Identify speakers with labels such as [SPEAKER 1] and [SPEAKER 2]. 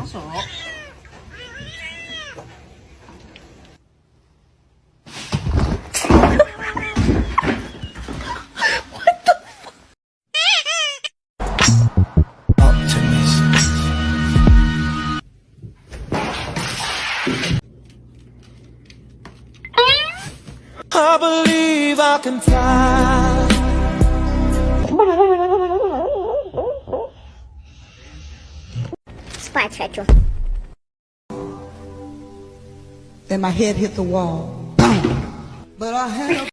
[SPEAKER 1] Pasok.
[SPEAKER 2] I believe I can fly.
[SPEAKER 3] Спать хочу.
[SPEAKER 4] Then my head hit the wall. Boom. But I had a